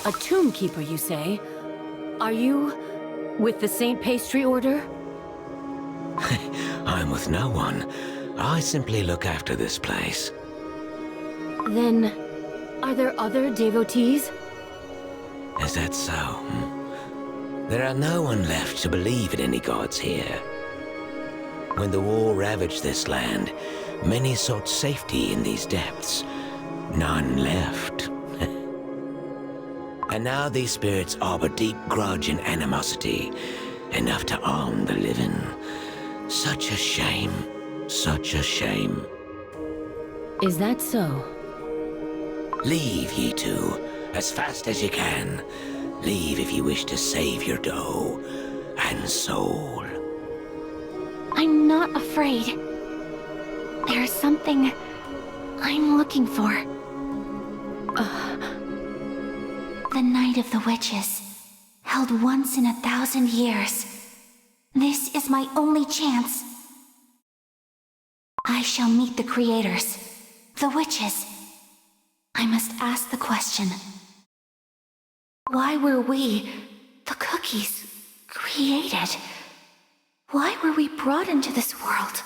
A tomb keeper, you say? Are you with the St. Pastry Order? I'm with no one. I simply look after this place. Then, are there other devotees? Is that so? There are no one left to believe in any gods here. When the war ravaged this land, many sought safety in these depths. None left. And now these spirits harbor deep grudge and animosity, enough to harm the living. Such a shame. Such a shame. Is that so? Leave, ye two, as fast as you can. Leave if you wish to save your dough and soul. I'm not afraid. There's something I'm looking for. The Night of the Witches, held once in 1,000 years. This is my only chance. I shall meet the creators, the witches. I must ask the question. Why were we, the cookies, created? Why were we brought into this world?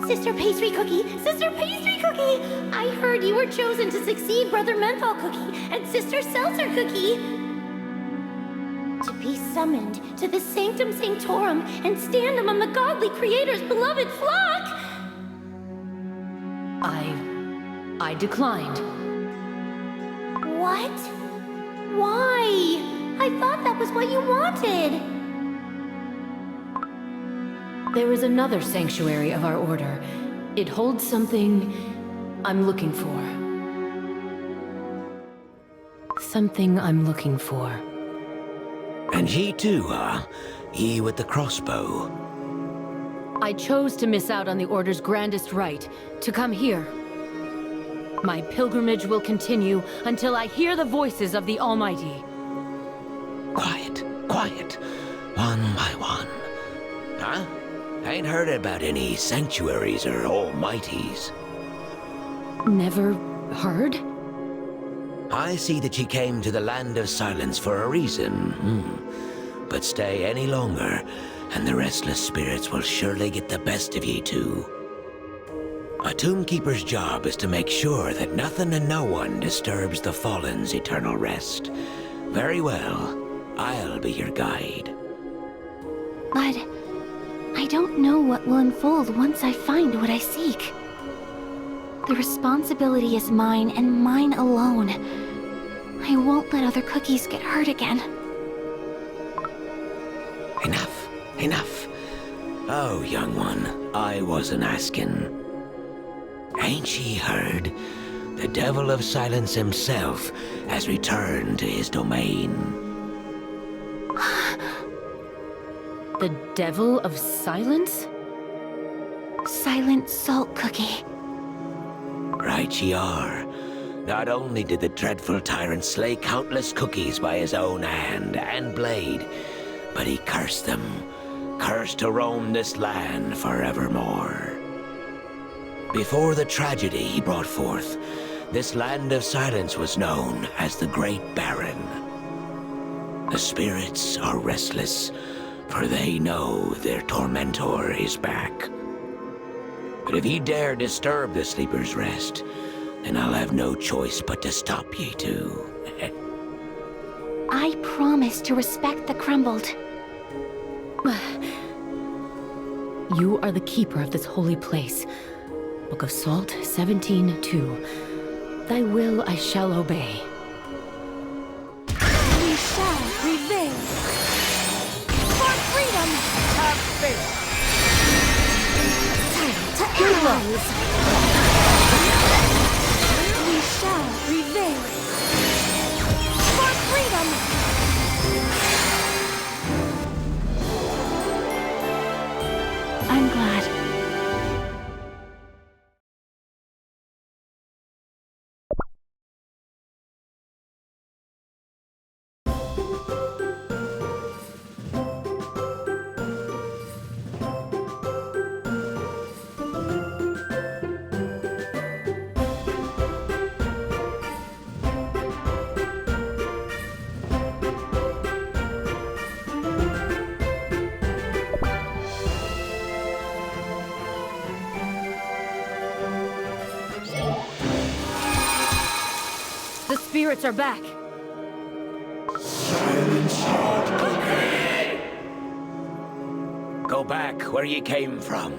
Sister Pastry Cookie! Sister Pastry Cookie! I heard you were chosen to succeed Brother Menthol Cookie and Sister Seltzer Cookie! To be summoned to the Sanctum Sanctorum and stand among the godly creator's beloved flock! I declined. What? Why? I thought that was what you wanted! There is another sanctuary of our order. It holds something I'm looking for. Something I'm looking for. And ye too, huh? Ye with the crossbow. I chose to miss out on the Order's grandest rite, to come here. My pilgrimage will continue until I hear the voices of the Almighty. Quiet, quiet. One by one. Huh? Ain't heard about any sanctuaries or almighties. Never heard? I see that ye came to the Land of Silence for a reason. But stay any longer, and the restless spirits will surely get the best of ye too. A tomb keeper's job is to make sure that nothing and no one disturbs the fallen's eternal rest. Very well, I'll be your guide. But I don't know what will unfold once I find what I seek. The responsibility is mine and mine alone. I won't let other cookies get hurt again. Enough, enough. Oh, young one, I wasn't asking. Ain't ye heard? The Devil of Silence himself has returned to his domain. The Devil of Silence? Silent Salt Cookie. Right ye are. Not only did the dreadful tyrant slay countless cookies by his own hand and blade, but he cursed them, cursed to roam this land forevermore. Before the tragedy he brought forth, this Land of Silence was known as the Great Barren. The spirits are restless, for they know their tormentor is back. But if ye dare disturb the sleeper's rest, then I'll have no choice but to stop ye two. I promise to respect the crumbled. You are the keeper of this holy place. Book of Salt 17:2. Thy will I shall obey. We shall prevail. For freedom! Have faith! To analyze! We shall prevail. For freedom! The spirits are back. Go back where you came from.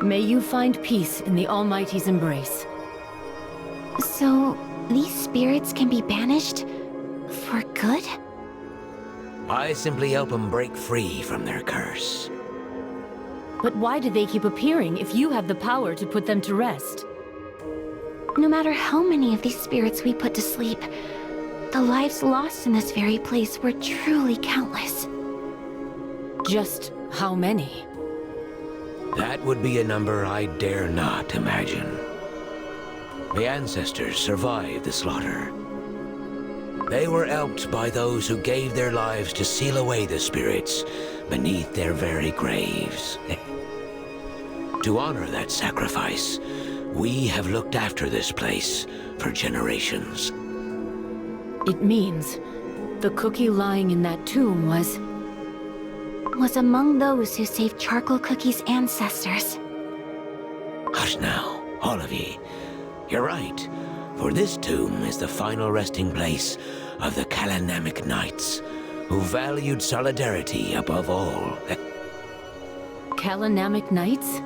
May you find peace in the Almighty's embrace. So, these spirits can be banished? For good? I simply help them break free from their curse. But why do they keep appearing if you have the power to put them to rest? No matter how many of these spirits we put to sleep, the lives lost in this very place were truly countless. Just how many? That would be a number I dare not imagine. The ancestors survived the slaughter. They were helped by those who gave their lives to seal away the spirits beneath their very graves. To honor that sacrifice, we have looked after this place for generations. It means the cookie lying in that tomb was among those who saved Charcoal Cookie's ancestors. Hush now, all of ye. You're right, for this tomb is the final resting place of the Kalanamic Knights, who valued solidarity above all. Kalanamic Knights?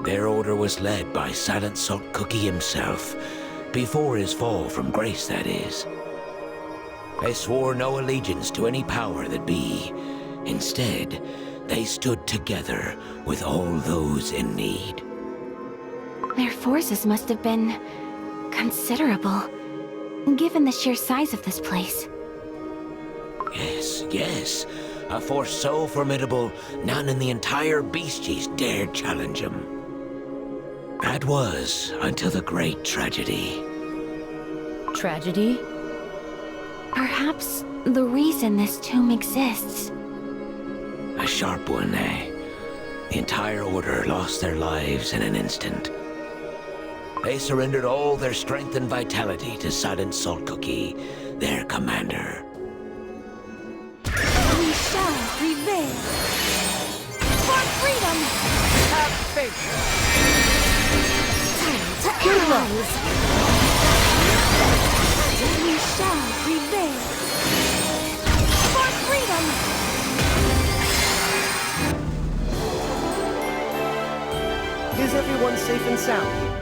Their order was led by Silent Salt Cookie himself, before his fall from grace, that is. They swore no allegiance to any power that be. Instead, they stood together with all those in need. Their forces must have been considerable, given the sheer size of this place. Yes. A force so formidable, none in the entire Beasties dared challenge him. That was until the great tragedy. Tragedy? Perhaps the reason this tomb exists. A sharp one, eh? The entire order lost their lives in an instant. They surrendered all their strength and vitality to Silent Salt Cookie, their commander. We shall prevail. For freedom! Have faith! Time to arise! We shall prevail. For freedom! Is everyone safe and sound?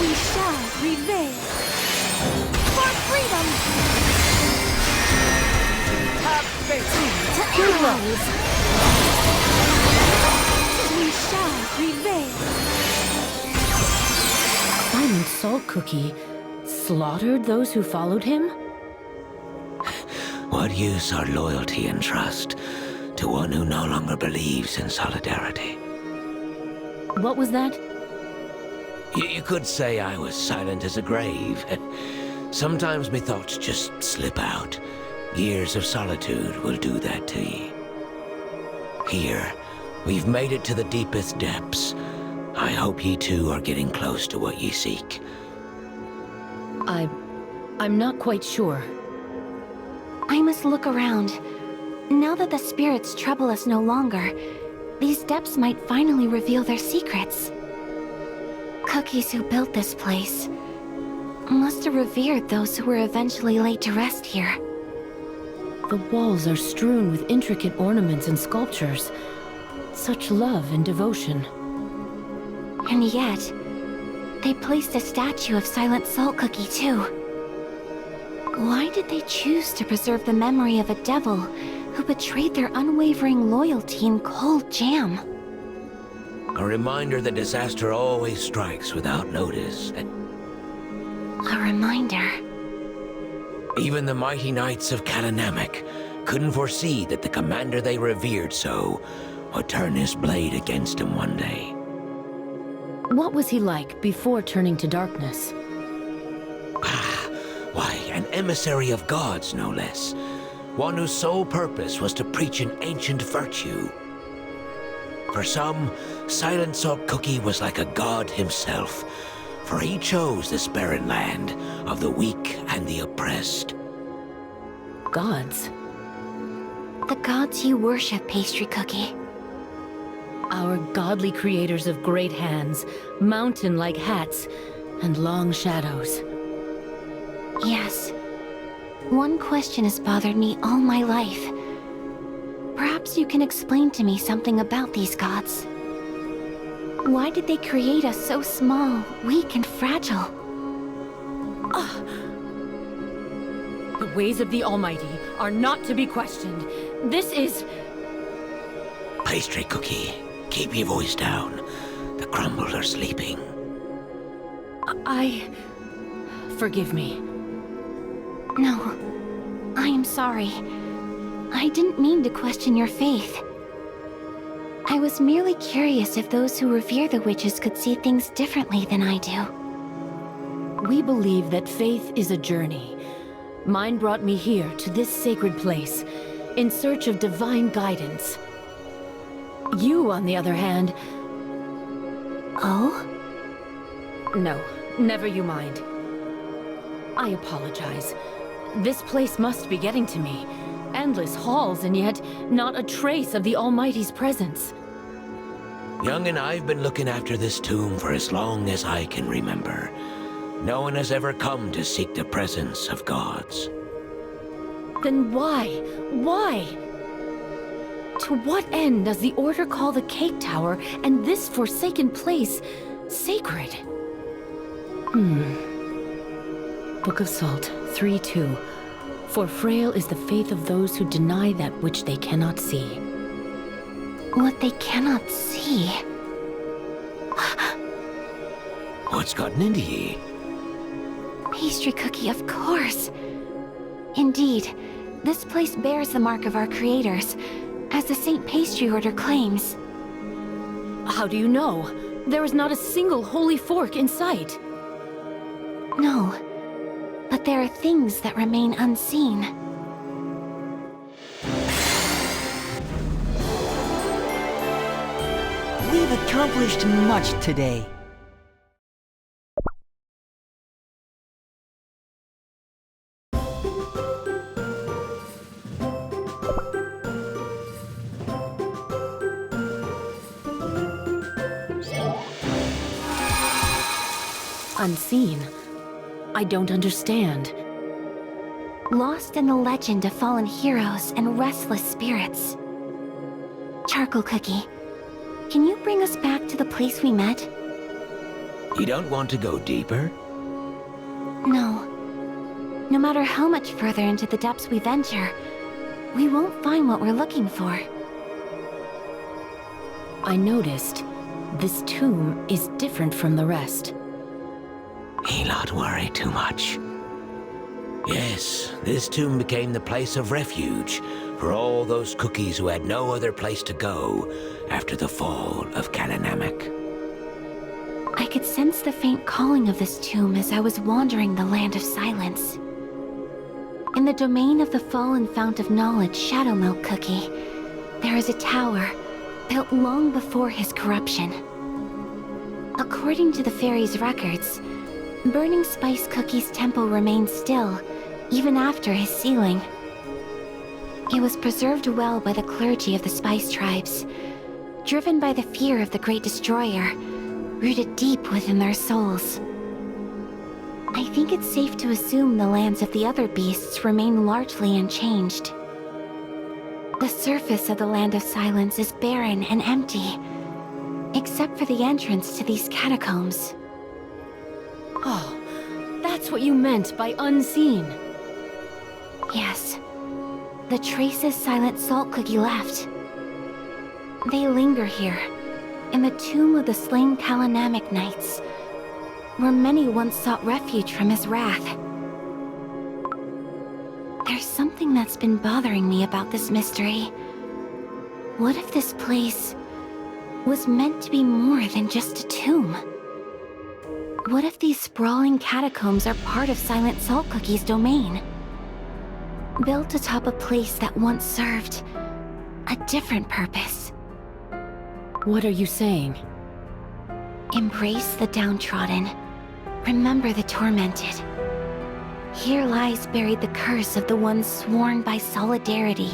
We shall prevail. For freedom! Have faith! To arise! We shall prevail. Silent Salt Cookie slaughtered those who followed him? What use are loyalty and trust to one who no longer believes in solidarity? What was that? You could say I was silent as a grave. Sometimes me thoughts just slip out. Years of solitude will do that to ye. Here, we've made it to the deepest depths. I hope ye too are getting close to what ye seek. I'm not quite sure. I must look around. Now that the spirits trouble us no longer, these depths might finally reveal their secrets. Cookies who built this place must have revered those who were eventually laid to rest here. The walls are strewn with intricate ornaments and sculptures. Such love and devotion. And yet, they placed a statue of Silent Salt Cookie too. Why did they choose to preserve the memory of a devil who betrayed their unwavering loyalty in cold jam? A reminder that disaster always strikes without notice. A reminder. Even the mighty knights of Kalanamek couldn't foresee that the commander they revered so would turn his blade against him one day. What was he like before turning to darkness? Why, an emissary of gods, no less. One whose sole purpose was to preach an ancient virtue. For some, Silent Salt Cookie was like a god himself, for he chose this barren land of the weak and the oppressed. Gods? The gods you worship, Pastry Cookie. Our godly creators of great hands, mountain-like hats, and long shadows. Yes. One question has bothered me all my life. Perhaps you can explain to me something about these gods. Why did they create us so small, weak, and fragile? The ways of the Almighty are not to be questioned. This is... Pastry Cookie, keep your voice down. The crumbles are sleeping. Forgive me. No, I am sorry. I didn't mean to question your faith. I was merely curious if those who revere the witches could see things differently than I do. We believe that faith is a journey. Mine brought me here, to this sacred place, in search of divine guidance. You, on the other hand... Oh? No, never you mind. I apologize. This place must be getting to me. Endless halls, and yet not a trace of the Almighty's presence. Young and I've been looking after this tomb for as long as I can remember. No one has ever come to seek the presence of gods. Then why? Why? To what end does the Order call the Cake Tower and this forsaken place sacred? Book of Salt 3:2. For frail is the faith of those who deny that which they cannot see. What they cannot see? What's gotten into ye? Pastry Cookie, of course. Indeed, this place bears the mark of our creators, as the Saint Pastry Order claims. How do you know? There is not a single holy fork in sight. No, but there are things that remain unseen. We've accomplished much today. Unseen? I don't understand. Lost in the legend of fallen heroes and restless spirits. Charcoal Cookie, can you bring us back to the place we met? You don't want to go deeper? No. No matter how much further into the depths we venture, we won't find what we're looking for. I noticed this tomb is different from the rest. He not worry too much. Yes, this tomb became the place of refuge for all those cookies who had no other place to go after the fall of Kalanamek. I could sense the faint calling of this tomb as I was wandering the Land of Silence. In the domain of the fallen fount of knowledge, Shadow Milk Cookie, there is a tower built long before his corruption. According to the fairy's records, Burning Spice Cookie's temple remained still, even after his sealing. It was preserved well by the clergy of the Spice Tribes, driven by the fear of the Great Destroyer, rooted deep within their souls. I think it's safe to assume the lands of the other beasts remain largely unchanged. The surface of the Land of Silence is barren and empty, except for the entrance to these catacombs. Oh, that's what you meant by unseen. Yes. The traces Silent Salt Cookie left. They linger here, in the tomb of the slain Kalanamic Knights, where many once sought refuge from his wrath. There's something that's been bothering me about this mystery. What if this place was meant to be more than just a tomb? What if these sprawling catacombs are part of Silent Salt Cookie's domain? Built atop a place that once served a different purpose. What are you saying? Embrace the downtrodden. Remember the tormented. Here lies buried the curse of the ones sworn by solidarity.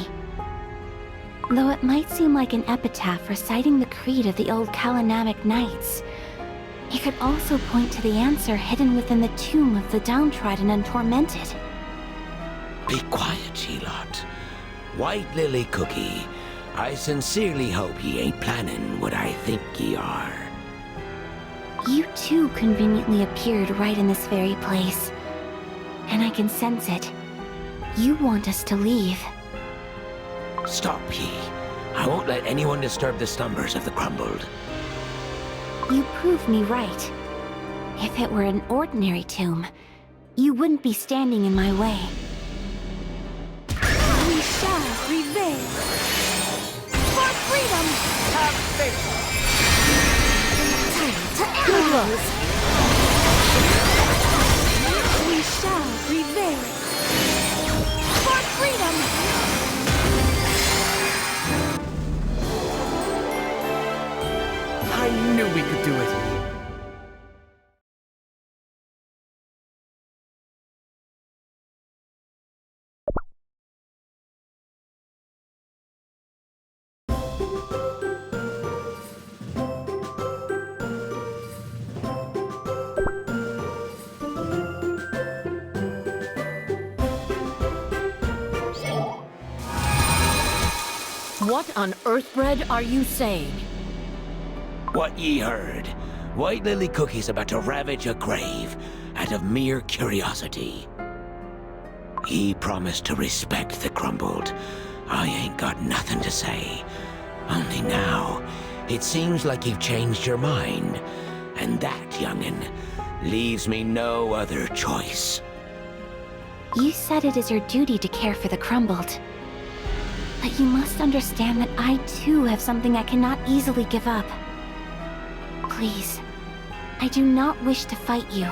Though it might seem like an epitaph reciting the creed of the old Kalanamic Knights, it could also point to the answer hidden within the tomb of the downtrodden and tormented. Be quiet, She-Lot. White Lily Cookie, I sincerely hope ye ain't planning what I think ye are. You too conveniently appeared right in this very place. And I can sense it. You want us to leave. Stop ye. I won't let anyone disturb the slumbers of the crumbled. You proved me right. If it were an ordinary tomb, you wouldn't be standing in my way. We shall prevail. For freedom! Have faith! To arrows! We shall prevail. For freedom! I knew we could do it. What on earth, Bread, are you saying? What ye heard. White Lily Cookie's about to ravage a grave out of mere curiosity. Ye promised to respect the crumbled. I ain't got nothing to say. Only now, it seems like you've changed your mind. And that, young'un, leaves me no other choice. You said it is your duty to care for the crumbled. But you must understand that I too have something I cannot easily give up. Please, I do not wish to fight you.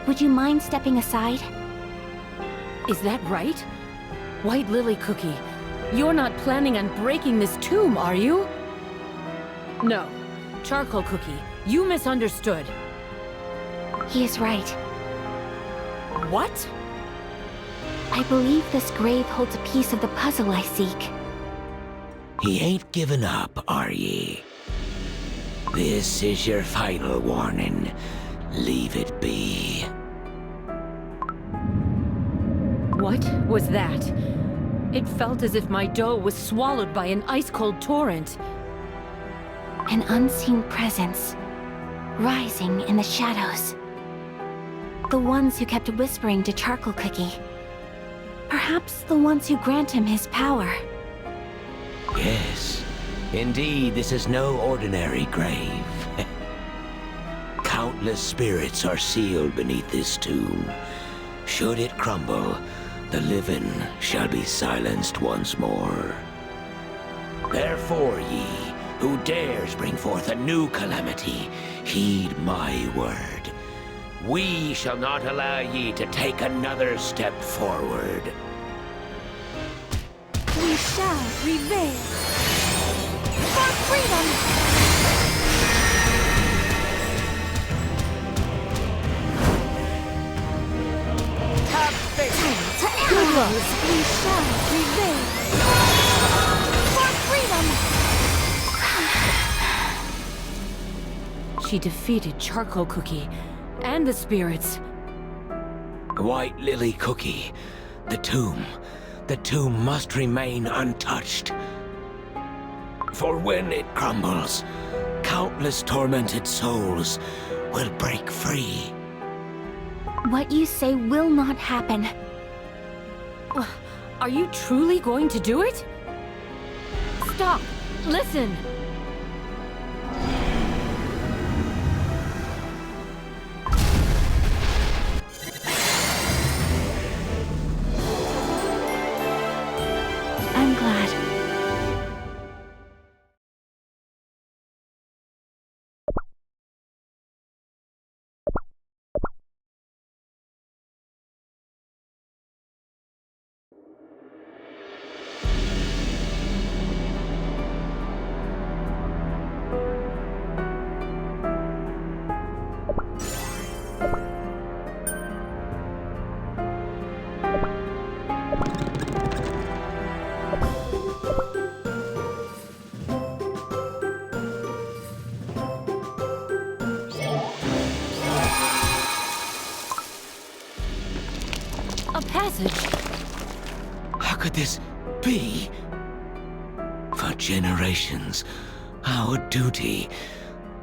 Would you mind stepping aside? Is that right? White Lily Cookie, you're not planning on breaking this tomb, are you? No. Charcoal Cookie, you misunderstood. He is right. What? I believe this grave holds a piece of the puzzle I seek. Ye ain't given up, are ye? This is your final warning. Leave it be. What was that? It felt as if my dough was swallowed by an ice-cold torrent. An unseen presence, rising in the shadows. The ones who kept whispering to Charcoal Cookie. Perhaps the ones who grant him his power. Yes, indeed, this is no ordinary grave. Countless spirits are sealed beneath this tomb. Should it crumble, the living shall be silenced once more. Therefore, ye, who dares bring forth a new calamity, heed my word. We shall not allow ye to take another step forward. We shall prevail. For freedom! Have faith! To arrows! We shall prevail. For freedom! She defeated Charcoal Cookie and the spirits. White Lily Cookie, the tomb, the tomb must remain untouched. For when it crumbles, countless tormented souls will break free. What you say will not happen. Are you truly going to do it? Stop! Listen! I'm glad. A passage! How could this be? For generations, our duty,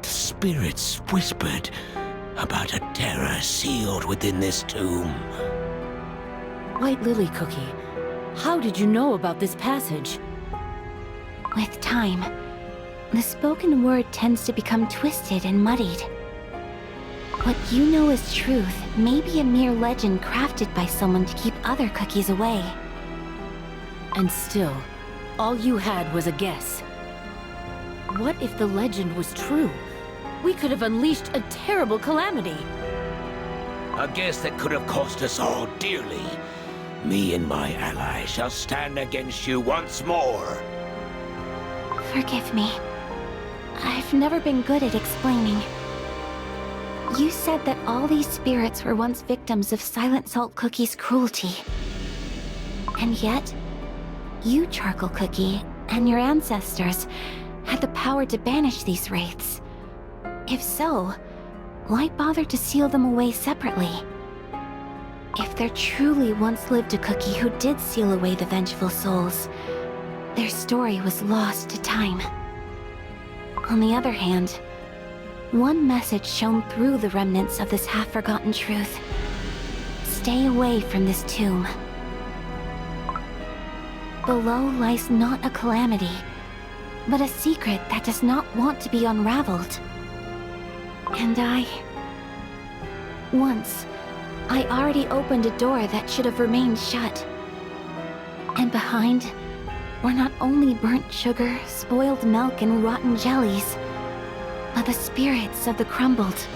the spirits whispered about a terror sealed within this tomb. White Lily Cookie, how did you know about this passage? With time, the spoken word tends to become twisted and muddied. What you know as truth may be a mere legend crafted by someone to keep other cookies away. And still, all you had was a guess. What if the legend was true? We could have unleashed a terrible calamity. A guess that could have cost us all dearly. Me and my ally shall stand against you once more. Forgive me. I've never been good at explaining. You said that all these spirits were once victims of Silent Salt Cookie's cruelty. And yet, you, Charcoal Cookie, and your ancestors had the power to banish these wraiths. If so, why bother to seal them away separately? If there truly once lived a cookie who did seal away the vengeful souls, their story was lost to time. On the other hand, one message shone through the remnants of this half-forgotten truth. Stay away from this tomb. Below lies not a calamity, but a secret that does not want to be unraveled. And once, I already opened a door that should have remained shut. And behind were not only burnt sugar, spoiled milk, and rotten jellies, but the spirits of the crumbled.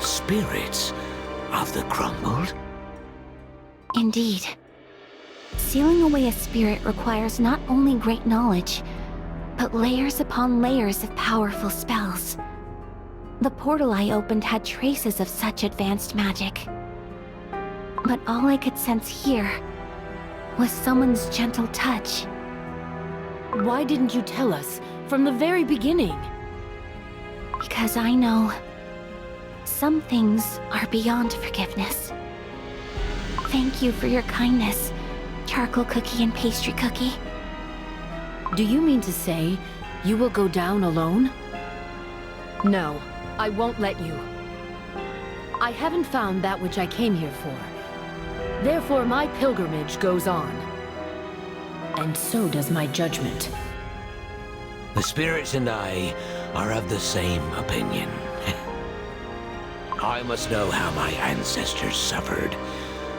Spirits of the crumbled? Indeed. Sealing away a spirit requires not only great knowledge, but layers upon layers of powerful spells. The portal I opened had traces of such advanced magic. But all I could sense here was someone's gentle touch. Why didn't you tell us from the very beginning? Because I know some things are beyond forgiveness. Thank you for your kindness, Charcoal Cookie and Pastry Cookie. Do you mean to say you will go down alone? No, I won't let you. I haven't found that which I came here for. Therefore, my pilgrimage goes on. And so does my judgment. The spirits and I are of the same opinion. I must know how my ancestors suffered.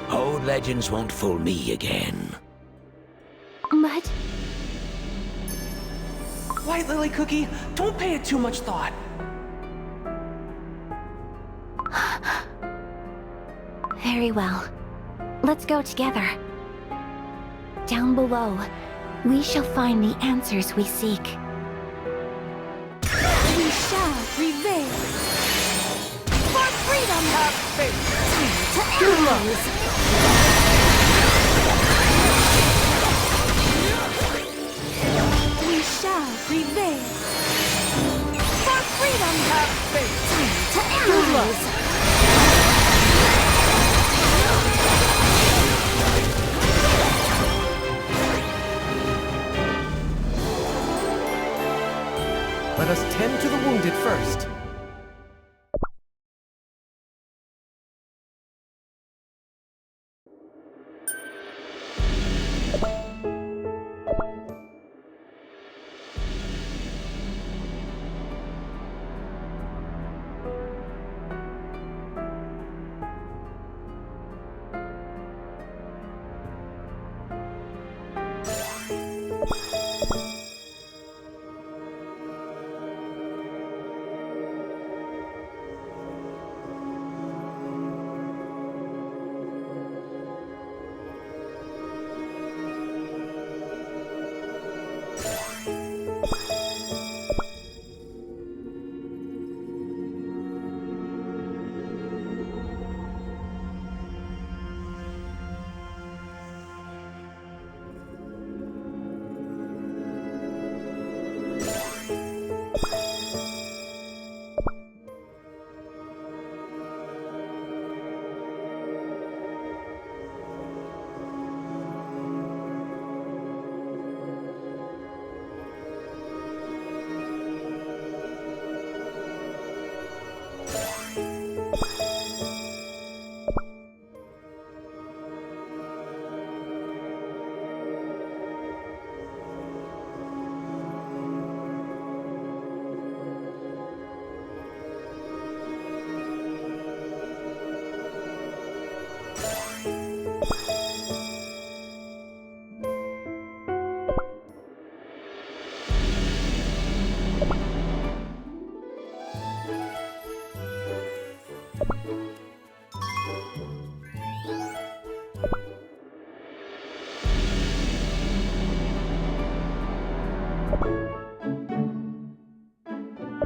Old legends won't fool me again. But White Lily Cookie, don't pay it too much thought. very well. Let's go together. Down below, we shall find the answers we seek. We shall prevail. For freedom! Have faith! To enemies! We shall prevail. For freedom! Have faith! To enemies! Let us tend to the wounded first.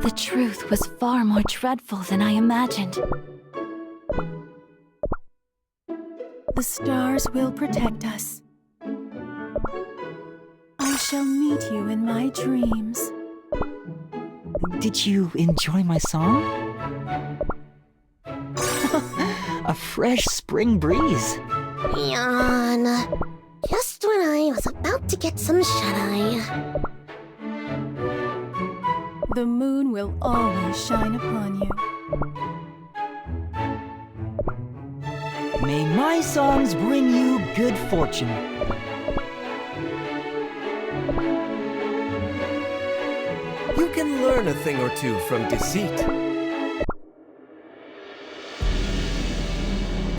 The truth was far more dreadful than I imagined. The stars will protect us. I shall meet you in my dreams. Did you enjoy my song? A fresh spring breeze. Yawn. Just when I was about to get some shut-eye. The moon will always shine upon you. May my songs bring you good fortune. You can learn a thing or two from deceit.